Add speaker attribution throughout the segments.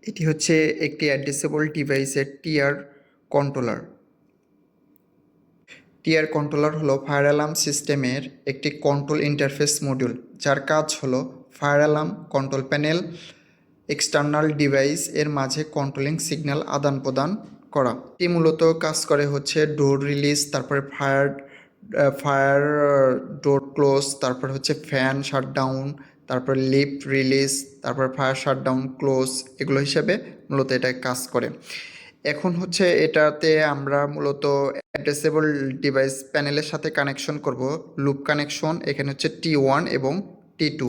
Speaker 1: এটি হচ্ছে একটি অ্যাড্রেসেবল ডিভাইসের টিআর কন্ট্রোলার। টিআর কন্ট্রোলার হলো ফায়ার অ্যালার্ম সিস্টেমের একটি কন্ট্রোল ইন্টারফেস মডিউল, যার কাজ হলো fire alarm control panel external device এর মাঝে কন্ট্রোলিং সিগন্যাল আদান প্রদান করা। এটি মূলত কাজ করে হচ্ছে ডোর রিলিজ, তারপরে ফায়ার ডোর ক্লোজ, তারপর হচ্ছে ফ্যান শাটডাউন, তারপর লিফট রিলিজ, তারপর ফায়ার শাটডাউন ক্লোজ, এগুলো হিসেবে মূলত এটা কাজ করে। এখন হচ্ছে এটাতে আমরা মূলত অ্যাড্রেসেবল ডিভাইস প্যানেলের সাথে কানেকশন করব, লুপ কানেকশন। এখানে হচ্ছে T1 এবং T2,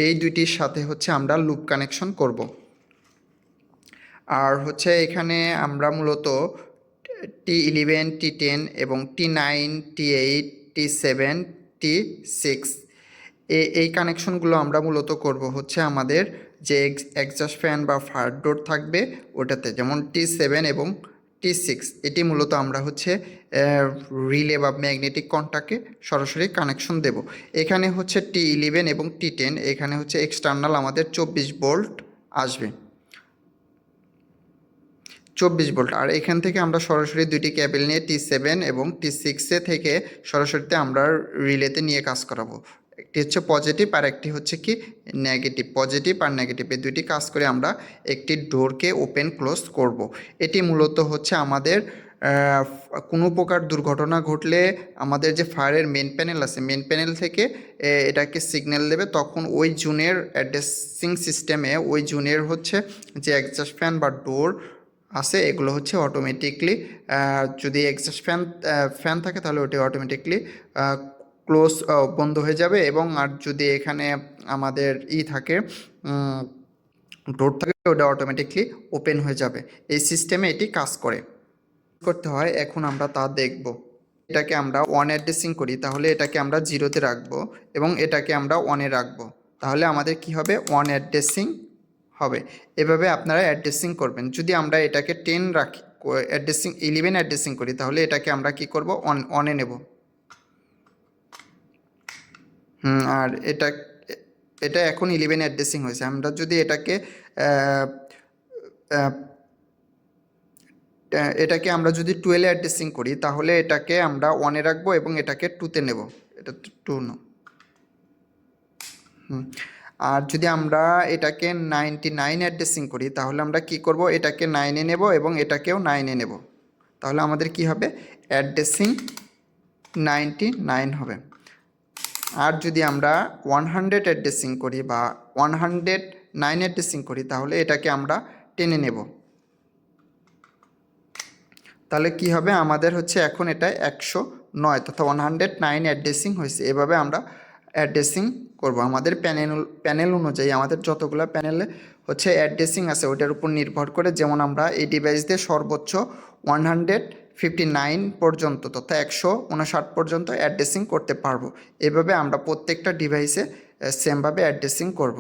Speaker 1: এই দুইটির সাথে হচ্ছে আমরা লুপ কানেকশন করব। আর হচ্ছে এখানে আমরা মূলত T11, T10 এবং T9, T8, T7, T6 এই কানেকশনগুলো আমরা মূলত করব হচ্ছে আমাদের যে এক্সজস্ট ফ্যান বা ফায়ার ডোর থাকবে ওটাতে, যেমন T7 এবং T6। এটি মূলত আমরা হচ্ছে রিলে বা ম্যাগনেটিক কন্ট্যাক্টে সরাসরি কানেকশন দেব। এখানে হচ্ছে T11 এবং T10, এখানে হচ্ছে এক্সটার্নাল আমাদের 24 ভোল্ট আসবে, 24 ভোল্ট। আর এখান থেকে আমরা সরাসরি দুইটি কেবল নিয়ে T7 এবং T6 থেকে সরাসরিতে আমরা রিলেতে নিয়ে কাজ করাবো। একটি হচ্ছে পজিটিভ আর একটি হচ্ছে কি নেগেটিভ। পজিটিভ আর নেগেটিভ এই দুইটি কাজ করে আমরা একটি ডোরকে ওপেন ক্লোজ করব। এটি মূলত হচ্ছে আমাদের কোনো প্রকার দুর্ঘটনা ঘটলে আমাদের যে ফায়ারের মেন প্যানেল আছে, মেন প্যানেল থেকে এটাকে সিগন্যাল দেবে, তখন ওই জোনের অ্যাড্রেসিং সিস্টেমে ওই জোনের হচ্ছে যে এক্সজস্ট ফ্যান বা ডোর আছে এগুলো হচ্ছে অটোমেটিকলি, যদি এক্সজস্ট ফ্যান থাকে তাহলে ওটি অটোমেটিকলি ক্লোজ বন্ধ হয়ে যাবে, এবং আর যদি এখানে আমাদের থাকে ডোর থাকে ওটা অটোমেটিকলি ওপেন হয়ে যাবে। এই সিস্টেমে এটি কাজ করতে হয়। এখন আমরা তা দেখব। এটাকে আমরা ওয়ান অ্যাড্রেসিং করি তাহলে এটাকে আমরা 0-তে রাখবো, এবং এটাকে আমরা 1-এ রাখবো, তাহলে আমাদের কি হবে, ওয়ান অ্যাড্রেসিং হবে। এভাবে আপনারা অ্যাড্রেসিং করবেন। যদি আমরা এটাকে 10 রাখি, 11 অ্যাড্রেসিং করি, তাহলে এটাকে আমরা কি করব, অনে নেব। আর এটা এখন 11 অ্যাড্রেসিং হয়েছে। আমরা যদি এটাকে আমরা যদি 12 অ্যাড্রেসিং করি তাহলে এটাকে আমরা 1-এ রাখবো এবং এটাকে 2-তে নেব। এটা 2 নো। আর যদি আমরা এটাকে 99 অ্যাড্রেসিং করি তাহলে আমরা কি করব, এটাকে 9-এ নেব এবং এটাকেও 9-এ নেব, তাহলে আমাদের কি হবে, অ্যাড্রেসিং 99 হবে। আর যদি আমরা 100 অ্যাড্রেসিং করি বা 109 অ্যাড্রেসিং করি তাহলে এটাকে আমরা 10-এ নেব, তাহলে কি হবে, আমাদের হচ্ছে এখন এটা 109 তথা 109 অ্যাড্রেসিং হয়েছে। এভাবে আমরা অ্যাড্রেসিং করব। আমাদের প্যানেল অনুযায়ী আমাদের যতগুলো প্যানেলে হচ্ছে অ্যাড্রেসিং আছে ওটার উপর নির্ভর করে, যেমন আমরা এই ডিভাইস দিয়ে সর্বোচ্চ 159 পর্যন্ত তথা 159 পর্যন্ত অ্যাড্রেসিং করতে পারবো। এভাবে আমরা প্রত্যেকটা ডিভাইসে সেমভাবে অ্যাড্রেসিং করব।